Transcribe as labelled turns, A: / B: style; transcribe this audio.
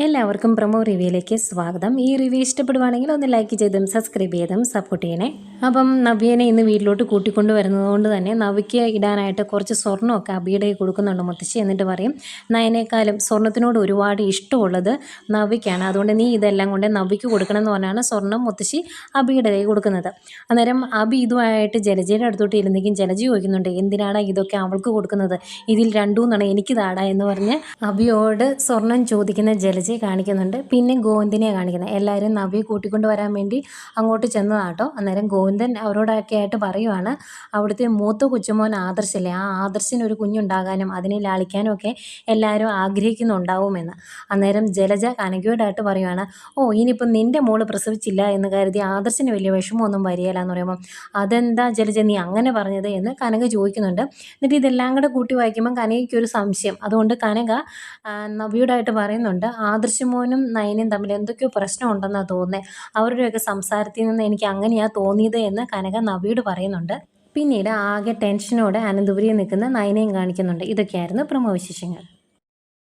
A: എല്ലാവർക്കും പ്രൊമോ റിവ്യൂയിലേക്ക് സ്വാഗതം. ഈ റിവ്യൂ ഇഷ്ടപ്പെടുവാണെങ്കിൽ ഒന്ന് ലൈക്ക് ചെയ്തും സബ്സ്ക്രൈബ് ചെയ്തും സപ്പോർട്ട് ചെയ്യണേ. അപ്പം നവ്യനെ ഇന്ന് വീട്ടിലോട്ട് കൂട്ടിക്കൊണ്ട് വരുന്നതുകൊണ്ട് തന്നെ നവ്യയ്ക്ക് ഇടാനായിട്ട് കുറച്ച് സ്വർണ്ണമൊക്കെ അബിയുടെ കൊടുക്കുന്നുണ്ട് മുത്തശ്ശി. എന്നിട്ട് പറയും, നയനേക്കാളും സ്വർണ്ണത്തിനോട് ഒരുപാട് ഇഷ്ടമുള്ളത് നവ്യയ്ക്കാണ്, അതുകൊണ്ട് നീ ഇതെല്ലാം കൊണ്ട് നവ്യയ്ക്ക് കൊടുക്കണം എന്ന് പറഞ്ഞാണ് സ്വർണ്ണം മുത്തശ്ശി അബിയുടെ കൈ കൊടുക്കുന്നത്. അന്നേരം അബി ഇതുമായിട്ട് ജലജയുടെ അടുത്തോട്ട് ഇരുന്നെങ്കിൽ ജലജ ചോദിക്കുന്നുണ്ട്, എന്തിനാണ് ഇതൊക്കെ അവൾക്ക് കൊടുക്കുന്നത്, ഇതിൽ രണ്ടൂന്നാണ് എനിക്ക് താടാ എന്ന് പറഞ്ഞ് അബിയോട് സ്വർണം ചോദിക്കുന്ന ജലജയെ കാണിക്കുന്നുണ്ട്. പിന്നെ ഗോവിന്ദനെ കാണിക്കുന്നത്. എല്ലാവരും നവ്യെ കൂട്ടിക്കൊണ്ട് വരാൻ വേണ്ടി അങ്ങോട്ട് ചെന്നതാട്ടോ. അന്നേരം ഗോവിന്ദൻ അവരോടൊക്കെ ആയിട്ട് പറയുവാണ്, അവിടുത്തെ മൂത്ത കൊച്ചുമോൻ ആദർശില്ലേ, ആ ആദർശിന് ഒരു കുഞ്ഞുണ്ടാകാനും അതിനെ ലാളിക്കാനും ഒക്കെ എല്ലാവരും ആഗ്രഹിക്കുന്നുണ്ടാവുമെന്ന്. അന്നേരം ജലജ കനകയോടായിട്ട് പറയുവാണ്, ഇനിയിപ്പം നിൻ്റെ മോള് പ്രസവിച്ചില്ല എന്ന് കരുതി ആദർശിന് വലിയ വിഷമമൊന്നും വരികയില്ല എന്ന് പറയുമ്പം, അതെന്താ ജലജ നീ അങ്ങനെ പറഞ്ഞത് എന്ന് കനക ചോദിക്കുന്നുണ്ട്. എന്നിട്ട് ഇതെല്ലാം കൂടെ കൂട്ടി വായിക്കുമ്പം കനകയ്ക്കൊരു സംശയം. അതുകൊണ്ട് കനക നവ്യോടായിട്ട് പറയുന്നുണ്ട്, ആദർശമോനും നയനും തമ്മിൽ എന്തൊക്കെയോ പ്രശ്നമുണ്ടെന്നാണ് തോന്നുന്നത്, അവരുടെയൊക്കെ സംസാരത്തിൽ നിന്ന് എനിക്ക് അങ്ങനെയാണ് തോന്നിയത് എന്ന് കനക നവ്യോട് പറയുന്നുണ്ട്. പിന്നീട് ആകെ ടെൻഷനോടെ അനന്തപുരിയിൽ നിൽക്കുന്ന നയനയും കാണിക്കുന്നുണ്ട്. ഇതൊക്കെയായിരുന്നു പ്രമോ വിശേഷങ്ങൾ.